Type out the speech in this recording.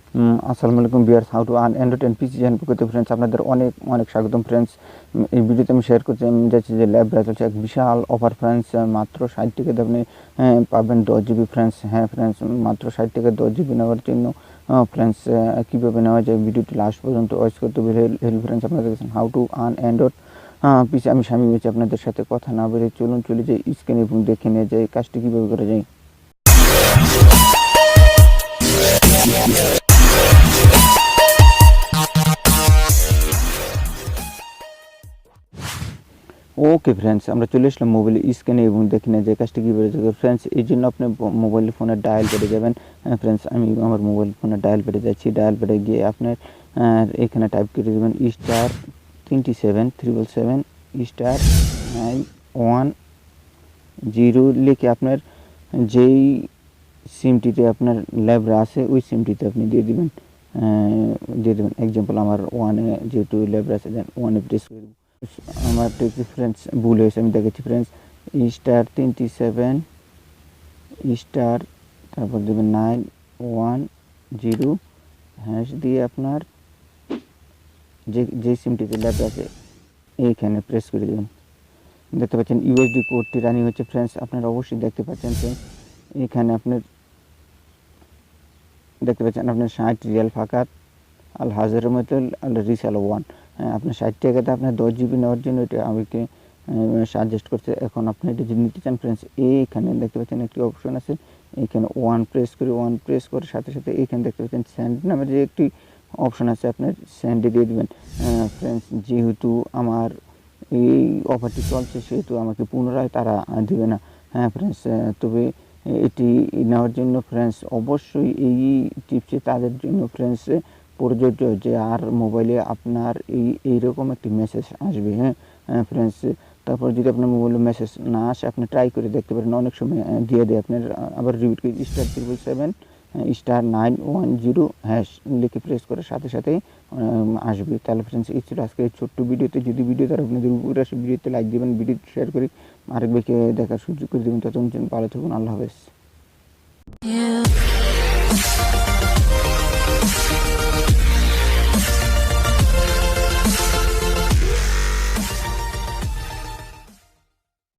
আসসালামু আলাইকুম viewers, how to earn Android and PC channel পক্ষ থেকে ফ্রেন্ডস আপনাদের অনেক অনেক স্বাগতম ফ্রেন্ডস। এই ভিডিওতে আমি শেয়ার করতে যাচ্ছি যে ল্যাবরা চলছে এক বিশাল অফার ফ্রেন্ডস। মাত্র 60 টাকাতে আপনি পাবেন 10 জিবি ফ্রেন্ডস। হ্যাঁ ফ্রেন্ডস, মাত্র 60 টাকায় 10 জিবি নেওয়ার জন্য ফ্রেন্ডস কীভাবে নেওয়া যায় ভিডিওটি লাস্ট পর্যন্ত ওয়াচ করতে হেল্প ফ্রেন্ডস। আপনারা দেখছেন হাউ টু আর্ন অ্যান্ড্রয়েড পিসি। আমি স্বামী হয়েছি, আপনাদের সাথে কথা না বলে চলে যাই স্ক্রিনে এবং দেখে নিয়ে যাই কাজটি কীভাবে করা যায়। ওকে ফ্রেন্ডস, আমরা চলে আসলাম মোবাইলের স্ক্রিনে এবং দেখে নিয়ে যে কাজটি কীভাবে করবে ফ্রেন্ডস। এই জন্য আপনি মোবাইল ফোনের ডায়াল পেটে যাবেন। ফ্রেন্ডস, আমি আমার মোবাইল ফোনের ডায়াল পেটে যাচ্ছি। ডায়াল পেটে গিয়ে আপনার এখানে টাইপ করে দেবেন *37777*910 লিখে আপনার যেই সিমটিতে আপনার ল্যাবরা আছে ওই সিমটিতে আপনি দিয়ে দেবেন। এক্সাম্পল আমার ওয়ানে যেহেতু ল্যাবরা আছে, দেন ওয়ানে প্রেস করে দেবো। আমার ফ্রেন্ডস ভুল হয়েছে, আমি দেখেছি ফ্রেন্ডস। *377* তারপর দেবেন 910 হ্যাশ দিয়ে আপনার যে সিমটিতে ল্যাবরা আছে এইখানে প্রেস করে দেবেন। দেখতে পাচ্ছেন ইউএসডি কোডটি রানিং হচ্ছে ফ্রেন্ডস। আপনারা অবশ্যই দেখতে পাচ্ছেন ফ্রেন্ডস, এখানে আপনার দেখতে পাচ্ছেন আপনার 60 রিয়াল ফাকাত আল হাজারের মতো আল রিসাল 1। হ্যাঁ, আপনার 60 টাকাতে আপনার 10 জিবি নেওয়ার জন্য এটা আমাকে সাজেস্ট করছে। এখন আপনি এটা যদি নিতে চান ফ্রেন্ডস, এইখানে দেখতে পাচ্ছেন একটি অপশন আছে, এইখানে ওয়ান প্রেস করে সাথে সাথে এইখানে দেখতে পাচ্ছেন সেন্ড নামের যে একটি অপশন আছে, আপনার সেন্ডে দিয়ে দেবেন। ফ্রেন্ডস, যেহেতু আমার এই অফারটি চলছে সেহেতু আমাকে পুনরায় তারা দেবে না। হ্যাঁ ফ্রেন্ডস, তবে এটি নেওয়ার জন্য ফ্রেন্ডস অবশ্যই এই টিপসে তাদের জন্য ফ্রেন্ডস প্রযোজ্য যে আর মোবাইলে আপনার এইরকম একটি মেসেজ আসবে। হ্যাঁ ফ্রেন্ডস, তারপর যদি আপনার মোবাইলে মেসেজ না আসে আপনি ট্রাই করে দেখতে পারেন, অনেক সময় দিয়ে দেয় আপনার। আবার রিপিট করে *777*910 হ্যাশ লিখে প্রেস করে সাথে সাথেই আসবে। তাহলে ফ্রেন্ডস, এই ছিল আজকে এই ছোট্ট ভিডিওতে। যদি ভিডিওতে আপনাদের উপরে আসে ভিডিওতে লাইক দেবেন, ভিডিওটি শেয়ার করে আরেক ব্যক্তিকে দেখার সুযোগ করে দেবেন। ততক্ষণ ভালো থাকুন, আল্লাহ হাফেজ।